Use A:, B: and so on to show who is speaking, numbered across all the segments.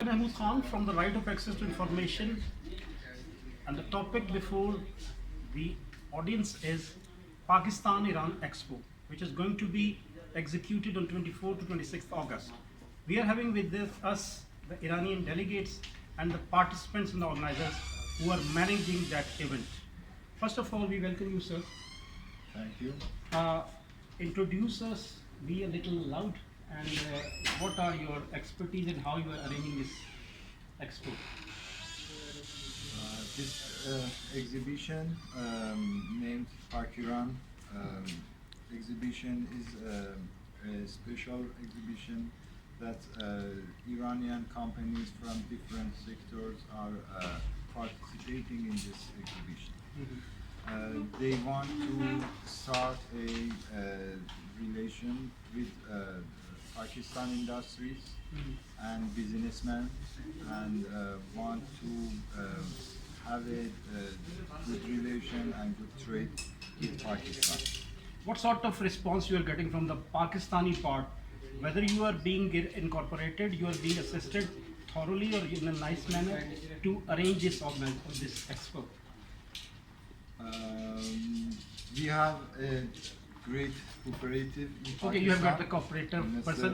A: Mahmood Khan from the Right of Access to Information, and the topic before the audience is Pakistan-Iran Expo, which is going to be executed on 24th to 26th August. We are having with us the Iranian delegates and the participants and the organizers who are managing that event. First of all, we welcome you, sir.
B: Thank you.
A: Introduce us, be a little loud, and what are your expertise and how you are arranging this expo?
B: This exhibition named Pak-Iran exhibition is a special exhibition that Iranian companies from different sectors are participating in this exhibition. They want to start a relation with Pakistan industries and businessmen, and want to have a good relation and good trade with Pakistan.
A: What sort of response you are getting from the Pakistani part? Whether you are being incorporated, you are being assisted thoroughly or in a nice manner to arrange this expo?
B: We have a great cooperative in Pakistan.
A: Okay, you have got the cooperative person.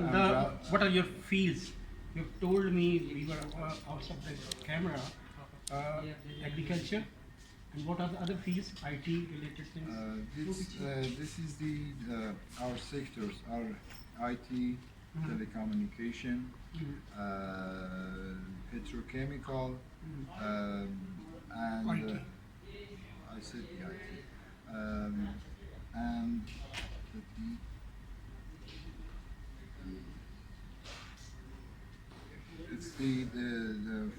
A: What are your fields? You told me we were outside the camera. Agriculture, and what are the other fields? IT related things.
B: This is our sectors: our IT, telecommunication, petrochemical, and
A: IT.
B: I said the IT, and it's the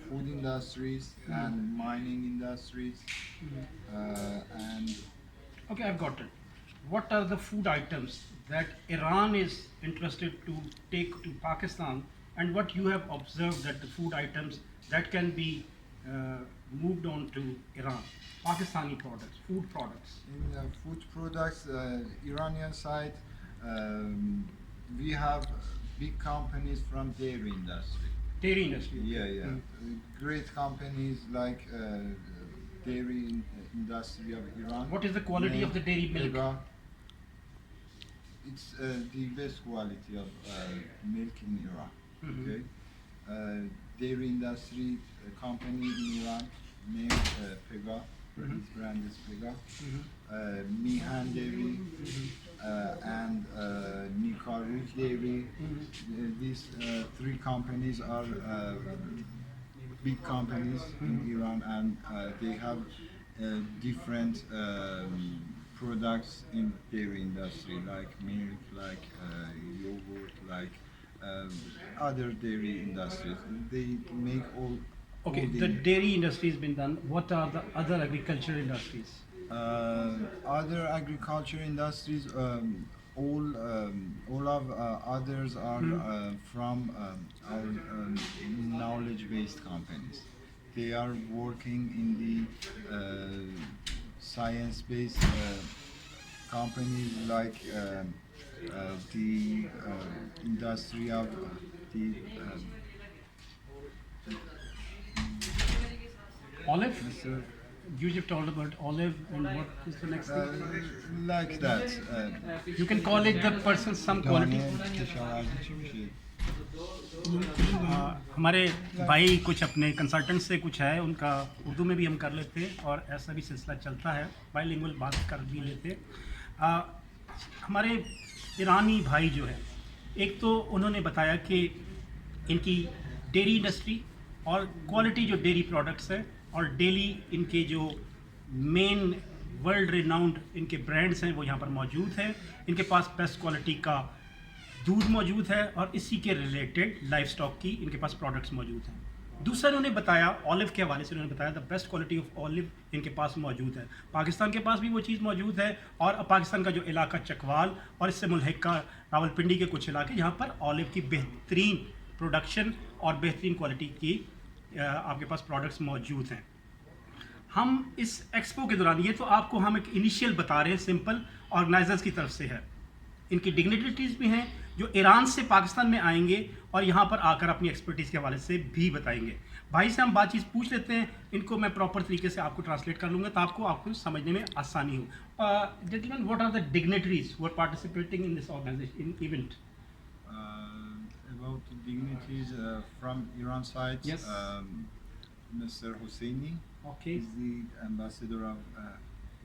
B: food industries and mining industries, and
A: Okay, I've got it. What are the food items that Iran is interested to take to Pakistan, and what you have observed that the food items that can be moved on to Iran? Pakistani products, food products.
B: in food products, Iranian side, we have big companies from dairy industry.
A: Dairy industry.
B: Yeah. Great companies like dairy industry of Iran.
A: What is the quality of the dairy milk?
B: Keriga'. It's the best quality of milk in Iran. Okay. Dairy industry company in Iran named Pega. His brand is Pega. Mihan Dairy and Nikaruk Dairy. These three companies are big companies in Iran, and they have different products in dairy industry, like milk, like yogurt, like other dairy industries. They make all.
A: Okay,
B: all
A: the dairy industry has been done. What are the other agricultural industries?
B: Other agriculture industries, all of others are from our knowledge-based companies. They are working in the science-based companies, like the industry of the
A: Olive?
B: Sir,
A: You just told about olive, and what is the next thing?
B: like that.
A: You can call it the person some quality. हमारे भाई कुछ अपने consultant से कुछ है, उनका उर्दू में भी हम कर लेते हैं और ऐसा भी सिलसिला चलता है, बाइलिंगुअल बात कर भी लेते। हमारे ईरानी भाई जो है, एक तो उन्होंने बताया कि इनकी डेयरी इंडस्ट्री और क्वालिटी जो डेयरी प्रोडक्ट्स हैं और डेली इनके जो मेन वर्ल्ड रिनाउंड इनके ब्रांड्स हैं वो यहाँ पर मौजूद हैं। इनके पास बेस्ट क्वालिटी का दूध मौजूद है और इसी के रिलेटेड लाइफ स्टॉक की इनके पास प्रोडक्ट्स मौजूद हैं। दूसरा उन्होंने बताया ऑलिव के हवाले से, उन्होंने बताया the best quality of olive इनके पास मौजूद है। पाकिस्तान के पास भी वो चीज़ मौजूद है, और पाकिस्तान का जो इलाका चकवाल और इससे मुल्हिका रावलपिंडी के कुछ इलाके, यहाँ पर ऑलिव की बेहतरीन प्रोडक्शन और बेहतरीन क्वालिटी की आपके पास प्रोडक्ट्स मौजूद हैं। हम इस एक्सपो के दौरान, ये तो आपको हम एक इनिशियल बता रहे हैं, सिंपल ऑर्गेनाइजर्स की तरफ से है, इनकी डिग्निटरीज भी हैं, جو ایران سے پاکستان میں آئیں گے اور یہاں پر آ کر اپنی ایکسپرٹیز کے حوالے سے بھی بتائیں گے. بھائی سے ہم بات چیت پوچھ لیتے ہیں, ان کو میں پراپر طریقے سے آپ کو ٹرانسلیٹ کر لوں گا تاکہ آپ کو سمجھنے میں آسانی ہو. Gentleman, what are the dignitaries who are participating in this organization event?
B: About the dignitaries from Iran side,
A: Yes.
B: Mr. Hosseini
A: Okay.
B: is the ambassador of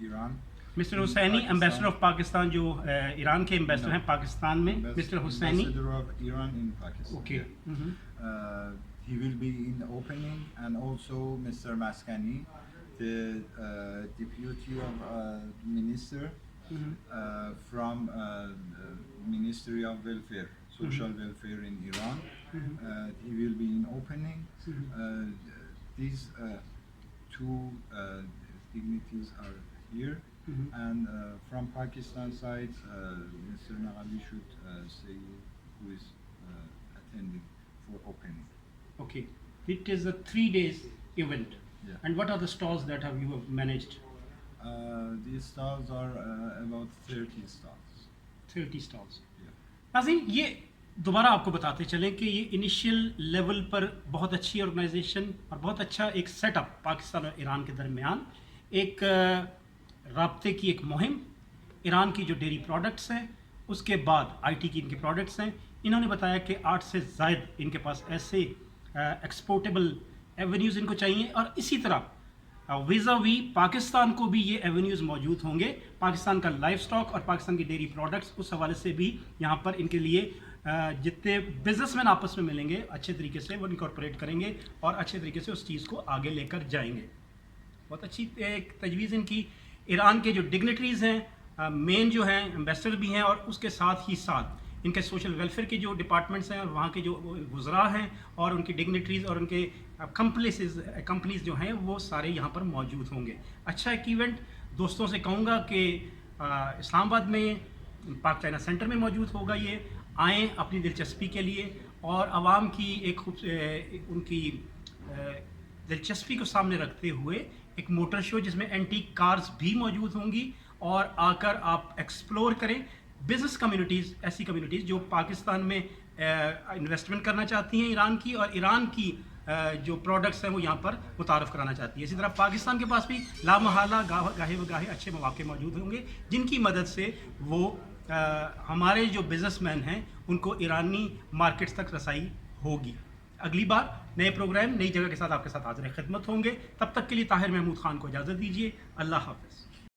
B: Iran.
A: Mister
B: in
A: Hosseini,
B: Pakistan.
A: Ambassador of Pakistan, جو Iran کے ambassador ہیں پاکستان میں. Mister Hosseini,
B: Ambassador of Iran in Pakistan.
A: Okay.
B: He will be in the opening, and also Mr. Maskani, the deputy of minister from Ministry of Welfare, Social Welfare in Iran. He will be in opening. These two dignitaries are here. And from Pakistan side, Mr. Naqvi should say who is attending for opening.
A: Okay. It is a 3 days event.
B: Yeah.
A: And what are the stalls that you have managed?
B: These stalls are about 30 stalls.
A: 30 stalls.
B: Yeah.
A: ناظرین, یہ دوبارہ آپ کو بتاتے چلیں کہ یہ initial level پر بہت اچھی آرگنائزیشن اور بہت اچھا ایک سیٹ اپ پاکستان اور ایران کے درمیان ایک رابطے کی ایک مہم. ایران کی جو ڈیری پروڈکٹس ہیں, اس کے بعد آئی ٹی کی ان کے پروڈکٹس ہیں. انہوں نے بتایا کہ 8 سے زائد ان کے پاس ایسے ایکسپورٹیبل ایونیوز ان کو چاہیے, اور اسی طرح ویزا وی پاکستان کو بھی یہ ایونیوز موجود ہوں گے. پاکستان کا لائف سٹاک اور پاکستان کی ڈیری پروڈکٹس, اس حوالے سے بھی یہاں پر ان کے لیے جتنے بزنس مین آپس میں ملیں گے اچھے طریقے سے وہ انکارپوریٹ کریں گے اور اچھے طریقے سے اس چیز کو آگے لے کر جائیں گے. بہت اچھی ایک تجویز ان کی. ایران کے جو ڈگنیٹریز ہیں, مین جو ہیں ایمبیسڈر بھی ہیں, اور اس کے ساتھ ہی ساتھ ان کے سوشل ویلفیئر کے جو ڈپارٹمنٹس ہیں اور وہاں کے جو وزراء ہیں اور ان کی ڈگنیٹریز اور ان کے کمپنیز جو ہیں وہ سارے یہاں پر موجود ہوں گے. اچھا ایک ایونٹ. دوستوں سے کہوں گا کہ اسلام آباد میں پاک چائنا سینٹر میں موجود ہوگا. یہ آئیں اپنی دلچسپی کے لیے, اور عوام کی ایک ان کی دلچسپی کو سامنے رکھتے ہوئے ایک موٹر شو جس میں اینٹیک کارز بھی موجود ہوں گی, اور آ کر آپ ایکسپلور کریں. بزنس کمیونٹیز, ایسی کمیونٹیز جو پاکستان میں انویسٹمنٹ کرنا چاہتی ہیں ایران کی, اور ایران کی جو پروڈکٹس ہیں وہ یہاں پر متعارف کرانا چاہتی ہے. اسی طرح پاکستان کے پاس بھی لامحالہ گاہے وگاہے اچھے مواقع موجود ہوں گے جن کی مدد سے وہ ہمارے جو بزنس مین ہیں ان کو ایرانی مارکیٹس تک رسائی ہوگی. اگلی بار نئے پروگرام نئی جگہ کے ساتھ آپ کے ساتھ حاضر خدمت ہوں گے. تب تک کے لیے طاہر محمود خان کو اجازت دیجیے. اللہ حافظ.